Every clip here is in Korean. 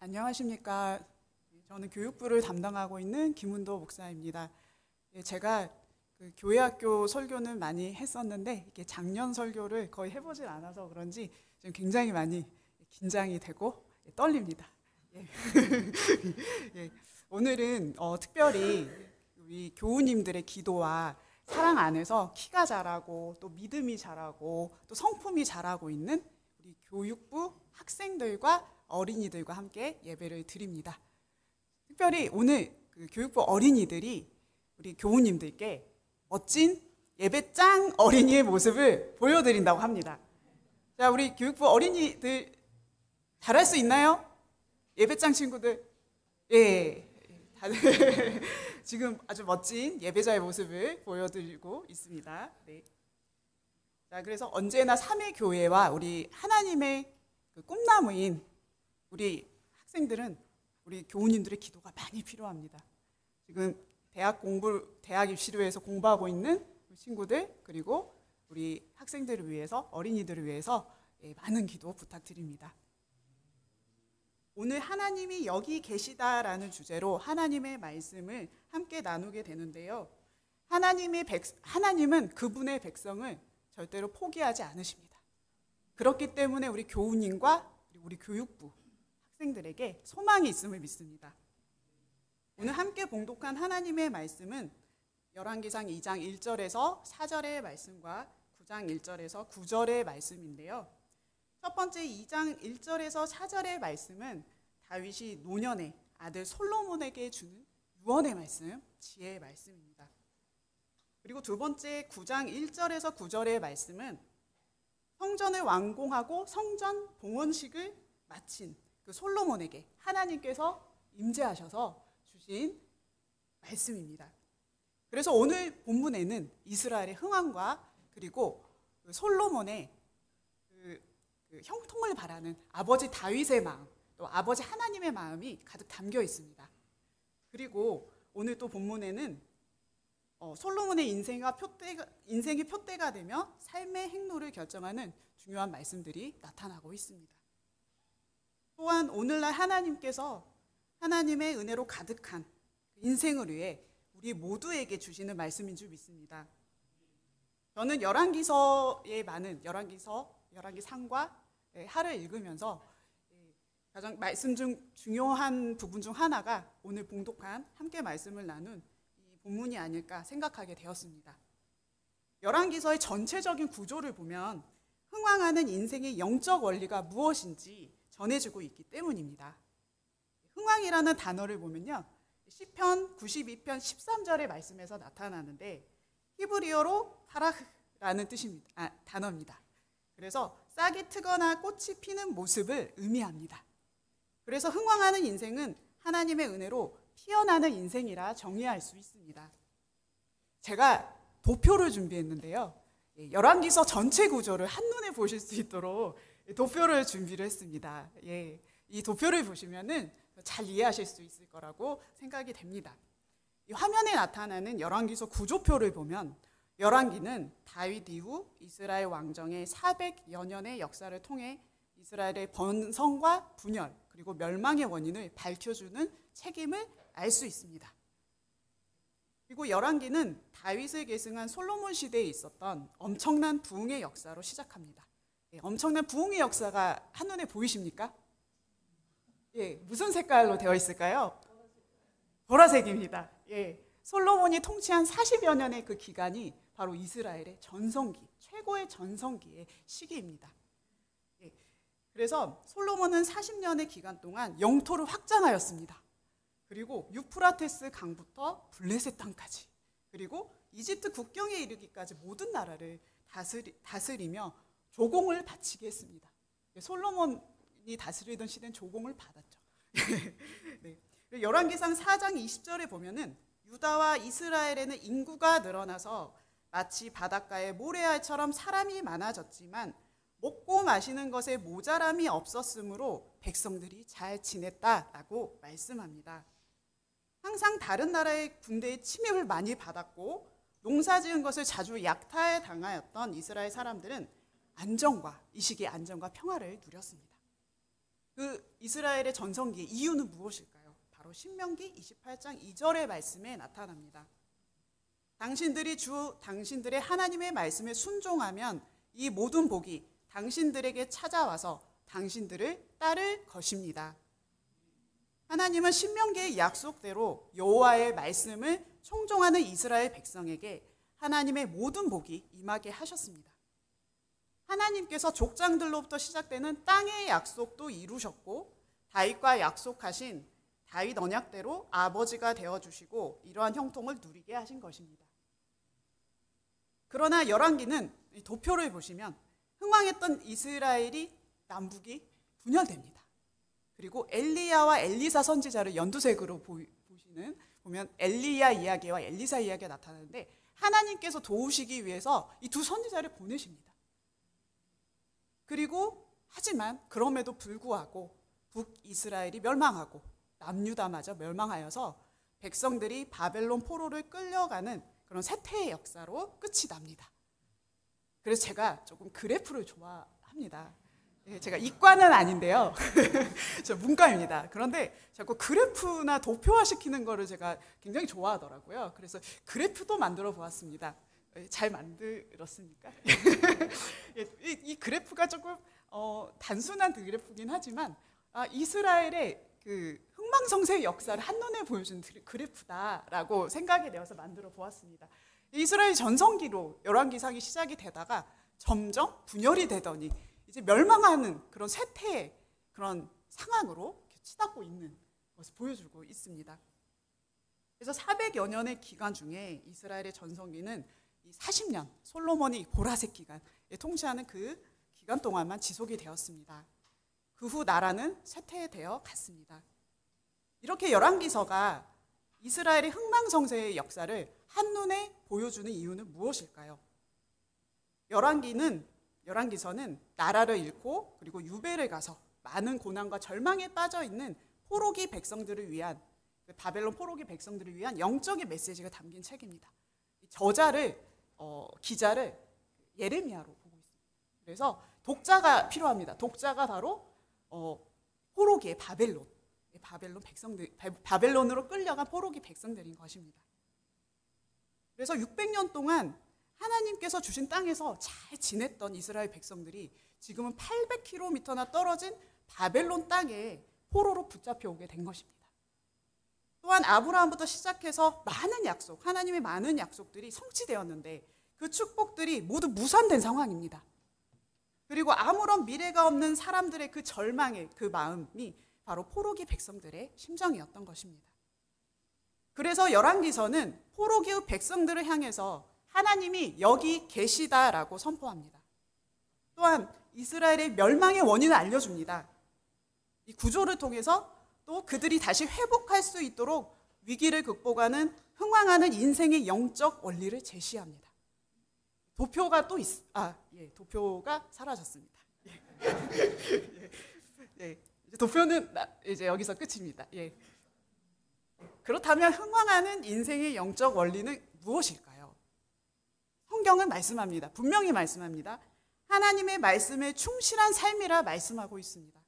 안녕하십니까. 저는 교육부를 담당하고 있는 김은도 목사입니다. 제가 교회학교 설교는 많이 했었는데 이게 작년 설교를 거의 해보질 않아서 그런지 지금 굉장히 많이 긴장이 되고 떨립니다. 예. 오늘은 특별히 우리 교우님들의 기도와 사랑 안에서 키가 자라고 또 믿음이 자라고 또 성품이 자라고 있는 우리 교육부 학생들과 어린이들과 함께 예배를 드립니다. 특별히 오늘 교육부 어린이들이 우리 교우님들께 멋진 예배짱 어린이의 모습을 보여드린다고 합니다. 자, 우리 교육부 어린이들 잘할 수 있나요? 예배짱 친구들? 예, 다들 지금 아주 멋진 예배자의 모습을 보여드리고 있습니다. 네. 자, 그래서 언제나 삼위교회와 우리 하나님의 꿈나무인 우리 학생들은 우리 교우님들의 기도가 많이 필요합니다. 지금 대학 입시를 위해서 공부하고 있는 친구들 그리고 우리 학생들을 위해서 어린이들을 위해서 많은 기도 부탁드립니다. 오늘 하나님이 여기 계시다라는 주제로 하나님의 말씀을 함께 나누게 되는데요. 하나님은 그분의 백성을 절대로 포기하지 않으십니다. 그렇기 때문에 우리 교우님과 우리 교육부 학생들에게 소망이 있음을 믿습니다. 오늘 함께 봉독한 하나님의 말씀은 열왕기상 2장 1절에서 4절의 말씀과 9장 1절에서 9절의 말씀인데요. 첫 번째 2장 1절에서 4절의 말씀은 다윗이 노년에 아들 솔로몬에게 주는 유언의 말씀, 지혜의 말씀입니다. 그리고 두 번째 9장 1절에서 9절의 말씀은 성전을 완공하고 성전 봉헌식을 마친 그 솔로몬에게 하나님께서 임재하셔서 주신 말씀입니다. 그래서 오늘 본문에는 이스라엘의 흥왕과 그리고 솔로몬의 형통을 바라는 아버지 다윗의 마음, 또 아버지 하나님의 마음이 가득 담겨 있습니다. 그리고 오늘 또 본문에는 솔로몬의 인생이 표대가 되며 삶의 행로를 결정하는 중요한 말씀들이 나타나고 있습니다. 또한 오늘날 하나님께서 하나님의 은혜로 가득한 인생을 위해 우리 모두에게 주시는 말씀인 줄 믿습니다. 저는 열왕기서에 많은 열왕기상과 하를 읽으면서 가장 말씀 중 중요한 부분 중 하나가 오늘 봉독한 함께 말씀을 나눈 이 본문이 아닐까 생각하게 되었습니다. 열왕기서의 전체적인 구조를 보면 흥왕하는 인생의 영적 원리가 무엇인지 전해주고 있기 때문입니다. 흥왕이라는 단어를 보면요, 시편 92편 13절의 말씀에서 나타나는데 히브리어로 파라흐라는 단어입니다. 그래서 싹이 트거나 꽃이 피는 모습을 의미합니다. 그래서 흥왕하는 인생은 하나님의 은혜로 피어나는 인생이라 정의할 수 있습니다. 제가 도표를 준비했는데요. 열왕기서 전체 구조를 한눈에 보실 수 있도록 도표를 준비를 했습니다. 이 도표를 보시면은 잘 이해하실 수 있을 거라고 생각이 됩니다. 이 화면에 나타나는 열왕기서 구조표를 보면 열왕기는 다윗 이후 이스라엘 왕정의 400여 년의 역사를 통해 이스라엘의 번성과 분열 그리고 멸망의 원인을 밝혀주는 책임을 알 수 있습니다. 그리고 열왕기는 다윗을 계승한 솔로몬 시대에 있었던 엄청난 부흥의 역사로 시작합니다. 엄청난 부흥의 역사가 한눈에 보이십니까? 무슨 색깔로 되어 있을까요? 보라색입니다. 솔로몬이 통치한 40여 년의 그 기간이 바로 이스라엘의 전성기, 최고의 전성기의 시기입니다. 그래서 솔로몬은 40년의 기간 동안 영토를 확장하였습니다. 그리고 유프라테스 강부터 블레셋 땅까지, 그리고 이집트 국경에 이르기까지 모든 나라를 다스리며 조공을 바치게 했습니다. 솔로몬이 다스리던 시대는 조공을 받았죠. 네. 열왕기상 4장 20절에 보면은 유다와 이스라엘에는 인구가 늘어나서 마치 바닷가의 모래알처럼 사람이 많아졌지만 먹고 마시는 것에 모자람이 없었으므로 백성들이 잘 지냈다라고 말씀합니다. 항상 다른 나라의 군대의 침입을 많이 받았고 농사 지은 것을 자주 약탈당하였던 이스라엘 사람들은 이 시기에 안정과 평화를 누렸습니다. 그 이스라엘의 전성기의 이유는 무엇일까요? 바로 신명기 28장 2절의 말씀에 나타납니다. 당신들의 하나님의 말씀에 순종하면 이 모든 복이 당신들에게 찾아와서 당신들을 따를 것입니다. 하나님은 신명기의 약속대로 여호와의 말씀을 청종하는 이스라엘 백성에게 하나님의 모든 복이 임하게 하셨습니다. 하나님께서 족장들로부터 시작되는 땅의 약속도 이루셨고 다윗과 약속하신 다윗 언약대로 아버지가 되어주시고 이러한 형통을 누리게 하신 것입니다. 그러나 열왕기는 도표를 보시면 흥왕했던 이스라엘이 남북이 분열됩니다. 그리고 엘리야와 엘리사 선지자를 연두색으로 보면 엘리야 이야기와 엘리사 이야기가 나타나는데 하나님께서 도우시기 위해서 이 두 선지자를 보내십니다. 그리고 하지만 그럼에도 불구하고 북이스라엘이 멸망하고 남유다마저 멸망하여서 백성들이 바벨론 포로를 끌려가는 그런 세태의 역사로 끝이 납니다. 그래서 제가 조금 그래프를 좋아합니다. 제가 이과는 아닌데요. 저 문과입니다. 그런데 자꾸 그래프나 도표화시키는 거를 제가 굉장히 좋아하더라고요. 그래서 그래프도 만들어 보았습니다. 잘 만들었습니까? 이 그래프가 조금 단순한 그래프긴 하지만 이스라엘의 그 흥망성쇠의 역사를 한눈에 보여주는 그래프다라고 생각이 되어서 만들어 보았습니다. 이스라엘 전성기로 열왕기상이 시작이 되다가 점점 분열이 되더니 이제 멸망하는 그런 쇠퇴의 그런 상황으로 치닫고 있는 것을 보여주고 있습니다. 그래서 400여 년의 기간 중에 이스라엘의 전성기는 40년, 솔로몬이 보라색 기간에 통치하는 그 기간 동안만 지속이 되었습니다. 그 후 나라는 쇠퇴되어 갔습니다. 이렇게 열왕기서가 이스라엘의 흥망성쇠의 역사를 한눈에 보여주는 이유는 무엇일까요? 열왕기서는 나라를 잃고 그리고 유배를 가서 많은 고난과 절망에 빠져 있는 포로기 백성들을 위한 바벨론 포로기 백성들을 위한 영적인 메시지가 담긴 책입니다. 기자를 예레미야로 보고 있습니다. 그래서 독자가 필요합니다. 독자가 바로 포로기의 바벨론으로 끌려간 포로기 백성들인 것입니다. 그래서 600년 동안 하나님께서 주신 땅에서 잘 지냈던 이스라엘 백성들이 지금은 800km나 떨어진 바벨론 땅에 포로로 붙잡혀 오게 된 것입니다. 또한 아브라함부터 시작해서 하나님의 많은 약속들이 성취되었는데 그 축복들이 모두 무산된 상황입니다. 그리고 아무런 미래가 없는 사람들의 그 절망의 그 마음이 바로 포로기 백성들의 심정이었던 것입니다. 그래서 열왕기서는 포로기의 백성들을 향해서 하나님이 여기 계시다라고 선포합니다. 또한 이스라엘의 멸망의 원인을 알려줍니다. 이 구조를 통해서 또 그들이 다시 회복할 수 있도록 위기를 극복하는 흥왕하는 인생의 영적 원리를 제시합니다. 도표가 도표가 사라졌습니다. 도표는 이제 여기서 끝입니다. 그렇다면 흥왕하는 인생의 영적 원리는 무엇일까요? 성경은 말씀합니다. 분명히 말씀합니다. 하나님의 말씀에 충실한 삶이라 말씀하고 있습니다.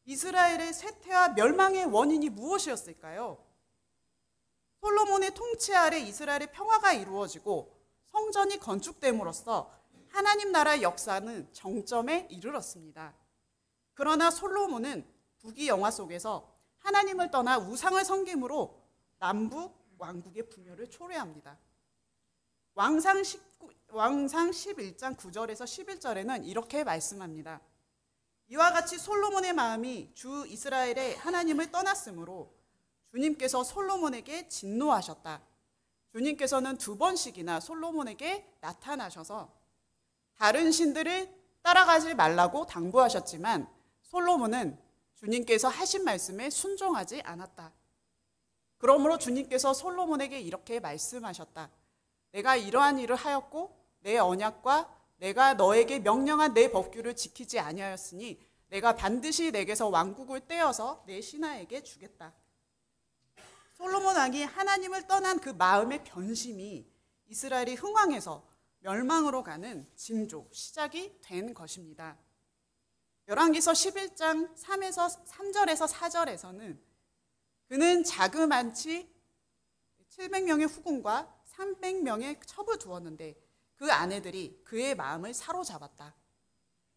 이스라엘의 쇠퇴와 멸망의 원인이 무엇이었을까요? 솔로몬의 통치 아래 이스라엘의 평화가 이루어지고 성전이 건축됨으로써 하나님 나라의 역사는 정점에 이르렀습니다. 그러나 솔로몬은 북이 영화 속에서 하나님을 떠나 우상을 섬김으로 남북 왕국의 분열을 초래합니다. 왕상 11장 9절에서 11절에는 이렇게 말씀합니다. 이와 같이 솔로몬의 마음이 주 이스라엘의 하나님을 떠났으므로 주님께서 솔로몬에게 진노하셨다. 주님께서는 2번씩이나 솔로몬에게 나타나셔서 다른 신들을 따라가지 말라고 당부하셨지만 솔로몬은 주님께서 하신 말씀에 순종하지 않았다. 그러므로 주님께서 솔로몬에게 이렇게 말씀하셨다. 내가 이러한 일을 하였고 내 언약과 내가 너에게 명령한 내 법규를 지키지 아니하였으니 내가 반드시 내게서 왕국을 떼어서 내 신하에게 주겠다. 솔로몬 왕이 하나님을 떠난 그 마음의 변심이 이스라엘이 흥왕해서 멸망으로 가는 징조, 시작이 된 것입니다. 열왕기서 11장 3절에서 4절에서는 그는 자그만치 700명의 후궁과 300명의 첩을 두었는데 그 아내들이 그의 마음을 사로잡았다.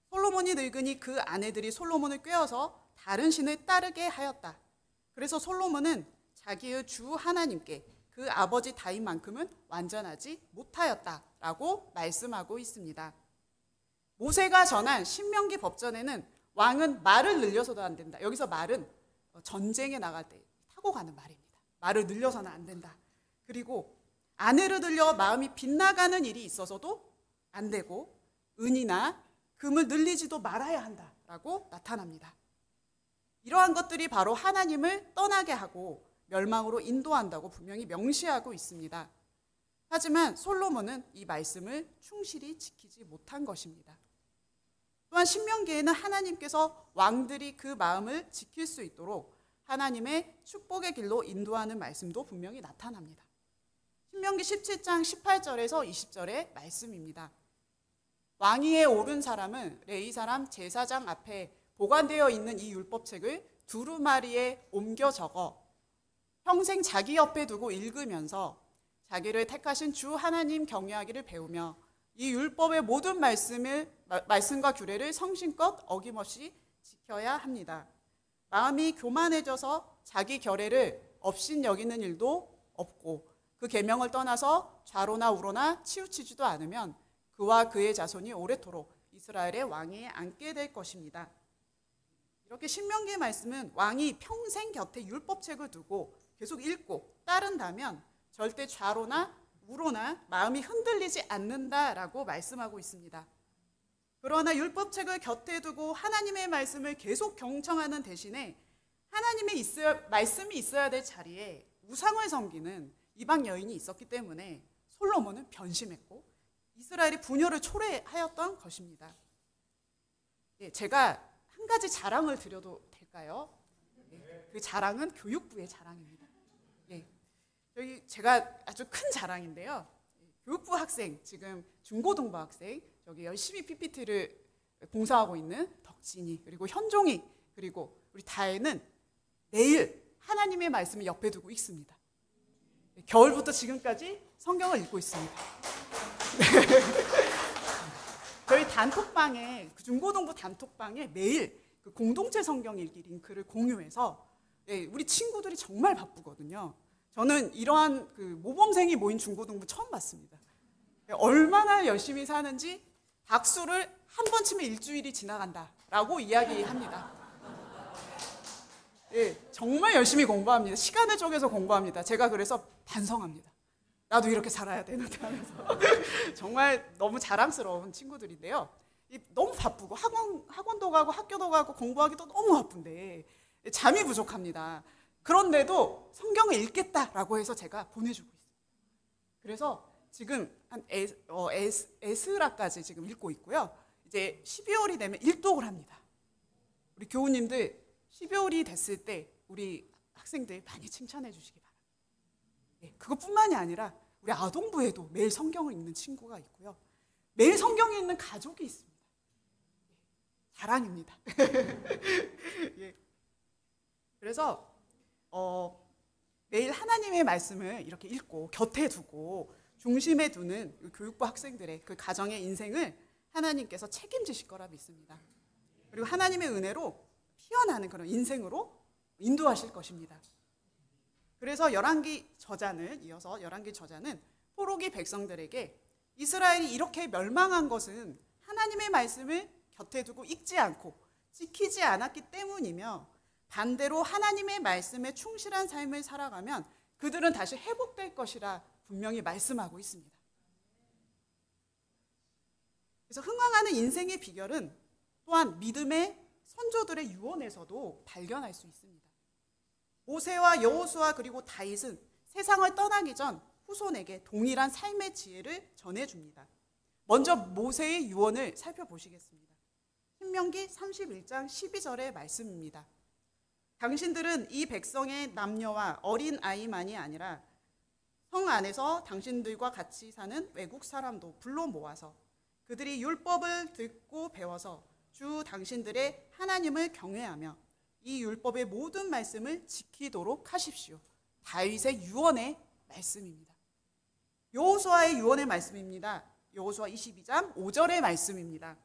솔로몬이 늙으니 그 아내들이 솔로몬을 꾀어서 다른 신을 따르게 하였다. 그래서 솔로몬은 자기의 주 하나님께 그 아버지 다윗만큼은 완전하지 못하였다라고 말씀하고 있습니다. 모세가 전한 신명기 법전에는 왕은 말을 늘려서도 안 된다. 여기서 말은 전쟁에 나갈 때 타고 가는 말입니다. 말을 늘려서는 안 된다. 그리고 아내를 들려 마음이 빗나가는 일이 있어서도 안 되고 은이나 금을 늘리지도 말아야 한다라고 나타납니다. 이러한 것들이 바로 하나님을 떠나게 하고 멸망으로 인도한다고 분명히 명시하고 있습니다. 하지만 솔로몬은 이 말씀을 충실히 지키지 못한 것입니다. 또한 신명기에는 하나님께서 왕들이 그 마음을 지킬 수 있도록 하나님의 축복의 길로 인도하는 말씀도 분명히 나타납니다. 신명기 17장 18절에서 20절의 말씀입니다. 왕위에 오른 사람은 레위 사람 제사장 앞에 보관되어 있는 이 율법책을 두루마리에 옮겨 적어 평생 자기 옆에 두고 읽으면서 자기를 택하신 주 하나님 경외하기를 배우며 이 율법의 모든 말씀과 규례를 성심껏 어김없이 지켜야 합니다. 마음이 교만해져서 자기 결례를 업신여기는 일도 없고 그 계명을 떠나서 좌로나 우로나 치우치지도 않으면 그와 그의 자손이 오래도록 이스라엘의 왕위에 앉게 될 것입니다. 이렇게 신명기의 말씀은 왕이 평생 곁에 율법책을 두고 계속 읽고 따른다면 절대 좌로나 우로나 마음이 흔들리지 않는다라고 말씀하고 있습니다. 그러나 율법책을 곁에 두고 하나님의 말씀을 계속 경청하는 대신에 하나님의 말씀이 있어야 될 자리에 우상을 섬기는 이방 여인이 있었기 때문에 솔로몬은 변심했고 이스라엘이 분열을 초래하였던 것입니다. 제가 한 가지 자랑을 드려도 될까요? 그 자랑은 교육부의 자랑입니다. 여기 제가 아주 큰 자랑인데요. 교육부 학생, 지금 중고등부 학생, 저기 열심히 PPT를 봉사하고 있는 덕진이, 그리고 현종이, 그리고 우리 다혜는 매일 하나님의 말씀을 옆에 두고 읽습니다. 겨울부터 지금까지 성경을 읽고 있습니다. 저희 단톡방에, 중고등부 단톡방에 매일 그 공동체 성경 읽기 링크를 공유해서 우리 친구들이 정말 바쁘거든요. 저는 이러한 그 모범생이 모인 중고등부 처음 봤습니다. 얼마나 열심히 사는지 박수를 한 번 치면 일주일이 지나간다라고 이야기합니다. 정말 열심히 공부합니다. 시간을 쪼개서 공부합니다. 제가 그래서 반성합니다. 나도 이렇게 살아야 되는데 하면서 정말 너무 자랑스러운 친구들인데요. 너무 바쁘고 학원도 가고 학교도 가고 공부하기도 너무 바쁜데 잠이 부족합니다. 그런데도 성경을 읽겠다라고 해서 제가 보내주고 있어요. 그래서 지금 한 에스라까지 지금 읽고 있고요. 이제 12월이 되면 일독을 합니다. 우리 교우님들 12월이 됐을 때 우리 학생들 많이 칭찬해 주시기 바랍니다. 그것뿐만이 아니라 우리 아동부에도 매일 성경을 읽는 친구가 있고요. 매일 성경을 읽는 가족이 있습니다. 자랑입니다. 그래서 매일 하나님의 말씀을 이렇게 읽고 곁에 두고 중심에 두는 교육부 학생들의 그 가정의 인생을 하나님께서 책임지실 거라 믿습니다. 그리고 하나님의 은혜로 피어나는 그런 인생으로 인도하실 것입니다. 그래서 열왕기 저자는 포로기 백성들에게 이스라엘이 이렇게 멸망한 것은 하나님의 말씀을 곁에 두고 읽지 않고 지키지 않았기 때문이며 반대로 하나님의 말씀에 충실한 삶을 살아가면 그들은 다시 회복될 것이라 분명히 말씀하고 있습니다. 그래서 흥왕하는 인생의 비결은 또한 믿음의 선조들의 유언에서도 발견할 수 있습니다. 모세와 여호수아 그리고 다윗은 세상을 떠나기 전 후손에게 동일한 삶의 지혜를 전해줍니다. 먼저 모세의 유언을 살펴보시겠습니다. 신명기 31장 12절의 말씀입니다. 당신들은 이 백성의 남녀와 어린 아이만이 아니라 성 안에서 당신들과 같이 사는 외국 사람도 불러 모아서 그들이 율법을 듣고 배워서 주 당신들의 하나님을 경외하며 이 율법의 모든 말씀을 지키도록 하십시오. 다윗의 유언의 말씀입니다. 여호수아의 유언의 말씀입니다. 여호수아 22장 5절의 말씀입니다.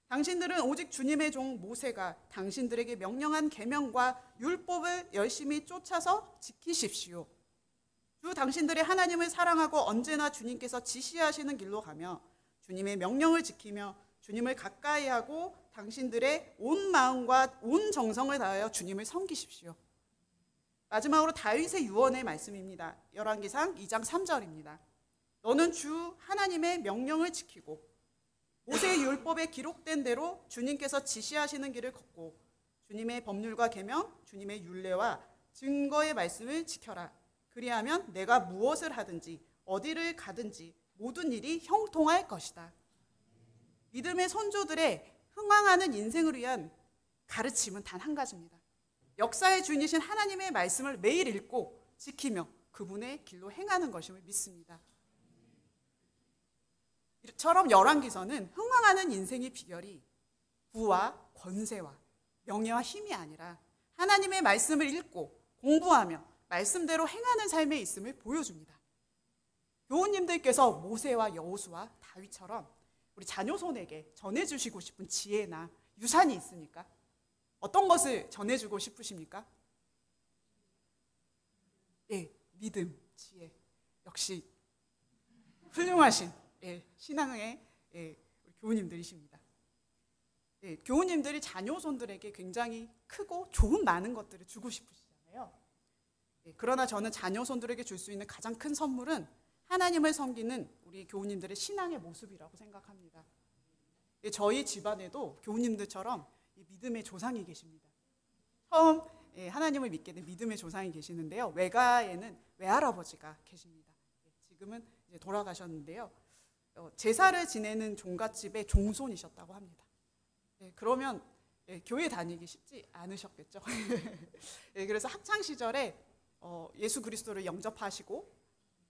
당신들은 오직 주님의 종 모세가 당신들에게 명령한 계명과 율법을 열심히 쫓아서 지키십시오. 주 당신들의 하나님을 사랑하고 언제나 주님께서 지시하시는 길로 가며 주님의 명령을 지키며 주님을 가까이 하고 당신들의 온 마음과 온 정성을 다하여 주님을 섬기십시오. 마지막으로 다윗의 유언의 말씀입니다. 열왕기상 2장 3절입니다. 너는 주 하나님의 명령을 지키고 모세의 율법에 기록된 대로 주님께서 지시하시는 길을 걷고 주님의 법률과 계명, 주님의 율례와 증거의 말씀을 지켜라. 그리하면 내가 무엇을 하든지 어디를 가든지 모든 일이 형통할 것이다. 믿음의 선조들의 흥왕하는 인생을 위한 가르침은 단 한 가지입니다. 역사의 주인이신 하나님의 말씀을 매일 읽고 지키며 그분의 길로 행하는 것임을 믿습니다. 이처럼 열왕기서는 흥왕하는 인생의 비결이 부와 권세와 명예와 힘이 아니라 하나님의 말씀을 읽고 공부하며 말씀대로 행하는 삶에 있음을 보여줍니다. 교우님들께서 모세와 여호수아, 다윗처럼 우리 자녀손에게 전해주시고 싶은 지혜나 유산이 있습니까? 어떤 것을 전해주고 싶으십니까? 예, 믿음, 지혜. 역시 훌륭하신 신앙의 우리 교우님들이십니다. 교우님들이 자녀손들에게 굉장히 크고 좋은 많은 것들을 주고 싶으시잖아요. 그러나 저는 자녀손들에게 줄 수 있는 가장 큰 선물은 하나님을 섬기는 우리 교우님들의 신앙의 모습이라고 생각합니다. 저희 집안에도 교우님들처럼 믿음의 조상이 계십니다. 처음 하나님을 믿게 된 믿음의 조상이 계시는데요. 외가에는 외할아버지가 계십니다. 지금은 이제 돌아가셨는데요. 제사를 지내는 종갓집의 종손이셨다고 합니다. 그러면 교회 다니기 쉽지 않으셨겠죠. 그래서 학창 시절에 예수 그리스도를 영접하시고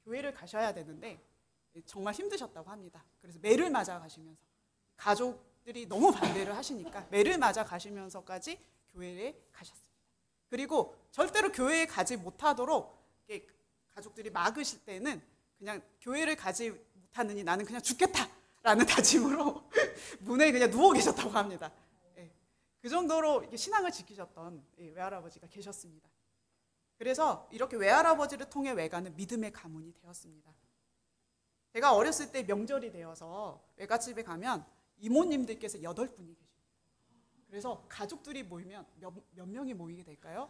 교회를 가셔야 되는데 정말 힘드셨다고 합니다. 그래서 매를 맞아 가시면서 가족들이 너무 반대를 하시니까 매를 맞아 가시면서까지 교회에 가셨습니다. 그리고 절대로 교회에 가지 못하도록 가족들이 막으실 때는 그냥 교회를 가지 못하느니 나는 그냥 죽겠다라는 다짐으로 문에 그냥 누워 계셨다고 합니다. 그 정도로 신앙을 지키셨던 외할아버지가 계셨습니다. 그래서 이렇게 외할아버지를 통해 외가는 믿음의 가문이 되었습니다. 제가 어렸을 때 명절이 되어서 외갓집에 가면 이모님들께서 8분이 계십니다. 그래서 가족들이 모이면 몇 명이 모이게 될까요?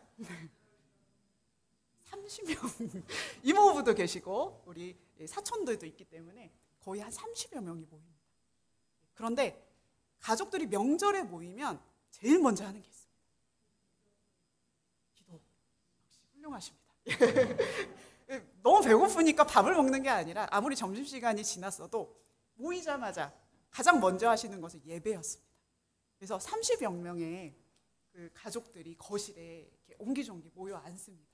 30명. 이모부도 계시고 우리 사촌들도 있기 때문에 거의 한 30여 명이 모입니다. 그런데 가족들이 명절에 모이면 제일 먼저 하는 게 있습니다. 기도. 역시 훌륭하십니다. 너무 배고프니까 밥을 먹는 게 아니라 아무리 점심시간이 지났어도 모이자마자 가장 먼저 하시는 것은 예배였습니다. 그래서 30여 명의 그 가족들이 거실에 이렇게 옹기종기 모여 앉습니다.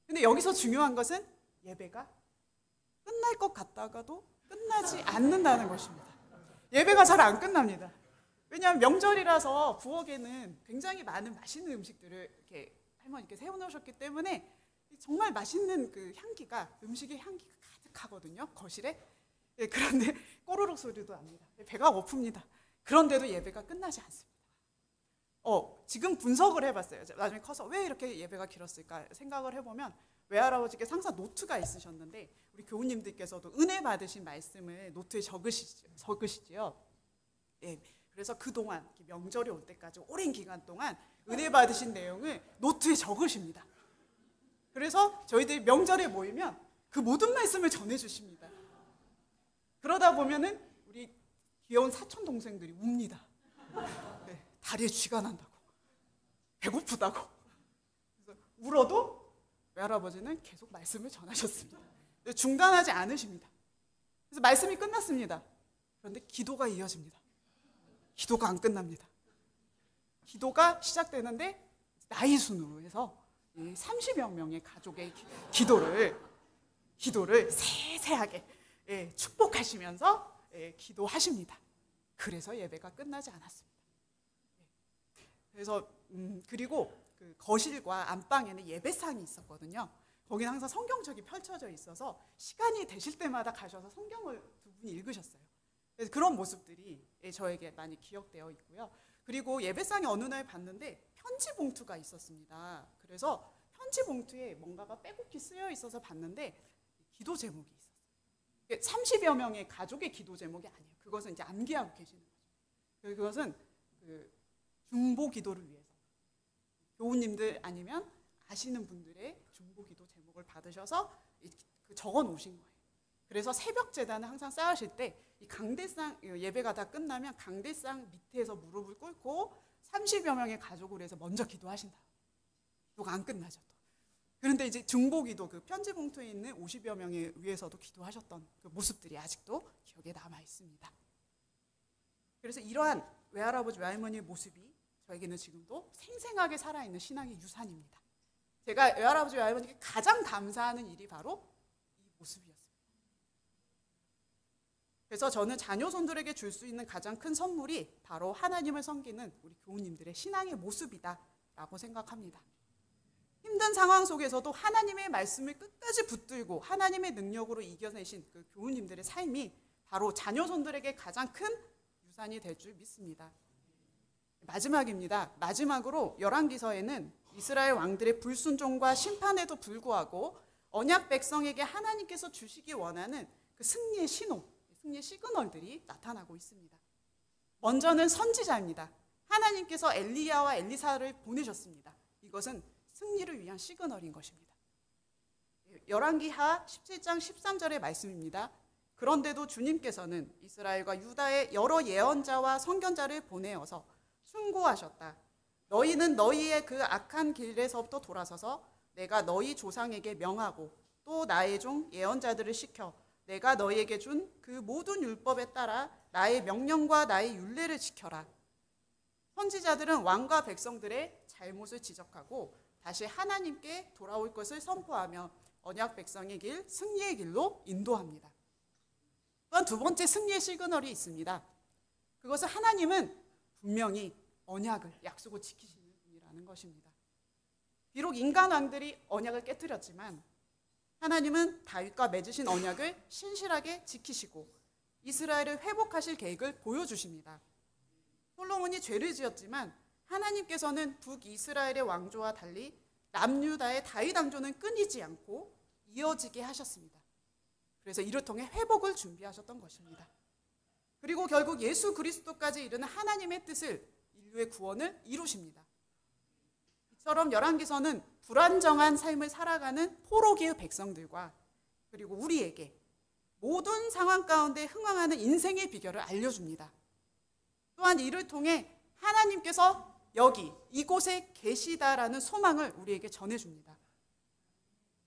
근데 여기서 중요한 것은 예배가 끝날 것 같다가도 끝나지 않는다는 것입니다. 예배가 잘 안 끝납니다. 왜냐하면 명절이라서 부엌에는 굉장히 많은 맛있는 음식들을 이렇게 할머니께서 세워놓으셨기 때문에 정말 맛있는 그 향기가, 음식의 향기가 가득하거든요, 거실에. 그런데 꼬르륵 소리도 납니다. 배가 고픕니다. 그런데도 예배가 끝나지 않습니다. 지금 분석을 해봤어요. 나중에 커서 왜 이렇게 예배가 길었을까 생각을 해보면 외할아버지께서 항상 노트가 있으셨는데 우리 교우님들께서도 은혜 받으신 말씀을 노트에 적으시지요. 그래서 그동안 명절이 올 때까지 오랜 기간 동안 은혜 받으신 내용을 노트에 적으십니다. 그래서 저희들이 명절에 모이면 그 모든 말씀을 전해주십니다. 그러다 보면은 우리 귀여운 사촌 동생들이 웁니다. 다리에 쥐가 난다고, 배고프다고. 그래서 울어도 외할아버지는 계속 말씀을 전하셨습니다. 중단하지 않으십니다. 그래서 말씀이 끝났습니다. 그런데 기도가 이어집니다. 기도가 안 끝납니다. 기도가 시작되는데 나이 순으로 해서 30여 명의 가족의 기도를 세세하게 축복하시면서 기도하십니다. 그래서 예배가 끝나지 않았습니다. 그래서 그리고 그 거실과 안방에는 예배상이 있었거든요. 거기는 항상 성경책이 펼쳐져 있어서 시간이 되실 때마다 가셔서 성경을 두 분이 읽으셨어요. 그래서 그런 모습들이 저에게 많이 기억되어 있고요. 그리고 예배상에 어느 날 봤는데 편지 봉투가 있었습니다. 그래서 편지 봉투에 뭔가가 빼곡히 쓰여 있어서 봤는데 기도 제목이 있었어요. 30여 명의 가족의 기도 제목이 아니에요. 그것은 이제 암기하고 계시는 거죠. 그것은 그 중보 기도를 위해서 교우님들 아니면 아시는 분들의 중보 기도 제목을 받으셔서 적어 놓으신 거예요. 그래서 새벽 제단을 항상 쌓으실 때 이 강대상 예배가 다 끝나면 강대상 밑에서 무릎을 꿇고 30여 명의 가족을 위해서 먼저 기도하신다. 기도가 안 끝나죠. 또. 그런데 이제 중보기도 그 편지 봉투에 있는 50여 명에 위해서도 기도하셨던 그 모습들이 아직도 기억에 남아 있습니다. 그래서 이러한 외할아버지 외할머니의 모습이 저에게는 지금도 생생하게 살아있는 신앙의 유산입니다. 제가 외할아버지 외할머니께 가장 감사하는 일이 바로 이 모습이었습니다. 그래서 저는 자녀손들에게 줄 수 있는 가장 큰 선물이 바로 하나님을 섬기는 우리 교우님들의 신앙의 모습이다라고 생각합니다. 힘든 상황 속에서도 하나님의 말씀을 끝까지 붙들고 하나님의 능력으로 이겨내신 그 교우님들의 삶이 바로 자녀손들에게 가장 큰 유산이 될 줄 믿습니다. 마지막입니다. 마지막으로 열왕기서에는 이스라엘 왕들의 불순종과 심판에도 불구하고 언약 백성에게 하나님께서 주시기 원하는 그 승리의 신호, 승리의 시그널들이 나타나고 있습니다. 먼저는 선지자입니다. 하나님께서 엘리야와 엘리사를 보내셨습니다. 이것은 승리를 위한 시그널인 것입니다. 열왕기하 17장 13절의 말씀입니다. 그런데도 주님께서는 이스라엘과 유다의 여러 예언자와 선견자를 보내어서 충고하셨다. 너희는 너희의 그 악한 길에서부터 돌아서서 내가 너희 조상에게 명하고 또 나의 종 예언자들을 시켜 내가 너희에게 준 그 모든 율법에 따라 나의 명령과 나의 율례를 지켜라. 선지자들은 왕과 백성들의 잘못을 지적하고 다시 하나님께 돌아올 것을 선포하며 언약 백성의 길, 승리의 길로 인도합니다. 또한 두 번째 승리의 시그널이 있습니다. 그것은 하나님은 분명히 언약을, 약속을 지키시는 분이라는 것입니다. 비록 인간 왕들이 언약을 깨뜨렸지만 하나님은 다윗과 맺으신 언약을 신실하게 지키시고 이스라엘을 회복하실 계획을 보여주십니다. 솔로몬이 죄를 지었지만 하나님께서는 북이스라엘의 왕조와 달리 남유다의 다윗 왕조는 끊이지 않고 이어지게 하셨습니다. 그래서 이를 통해 회복을 준비하셨던 것입니다. 그리고 결국 예수 그리스도까지 이르는 하나님의 뜻을 인류의 구원을 이루십니다. 이처럼 열왕기서는 불안정한 삶을 살아가는 포로기의 백성들과 그리고 우리에게 모든 상황 가운데 흥황하는 인생의 비결을 알려줍니다. 또한 이를 통해 하나님께서 여기 이곳에 계시다라는 소망을 우리에게 전해줍니다.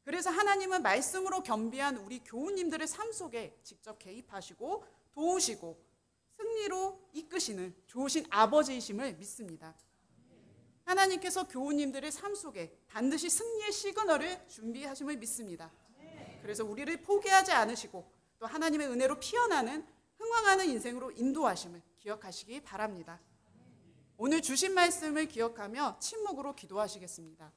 그래서 하나님은 말씀으로 겸비한 우리 교우님들의 삶 속에 직접 개입하시고 도우시고 승리로 이끄시는 좋으신 아버지이심을 믿습니다. 하나님께서 교우님들의 삶 속에 반드시 승리의 시그널을 준비하심을 믿습니다. 그래서 우리를 포기하지 않으시고 또 하나님의 은혜로 피어나는 흥왕하는 인생으로 인도하심을 기억하시기 바랍니다. 오늘 주신 말씀을 기억하며 침묵으로 기도하시겠습니다.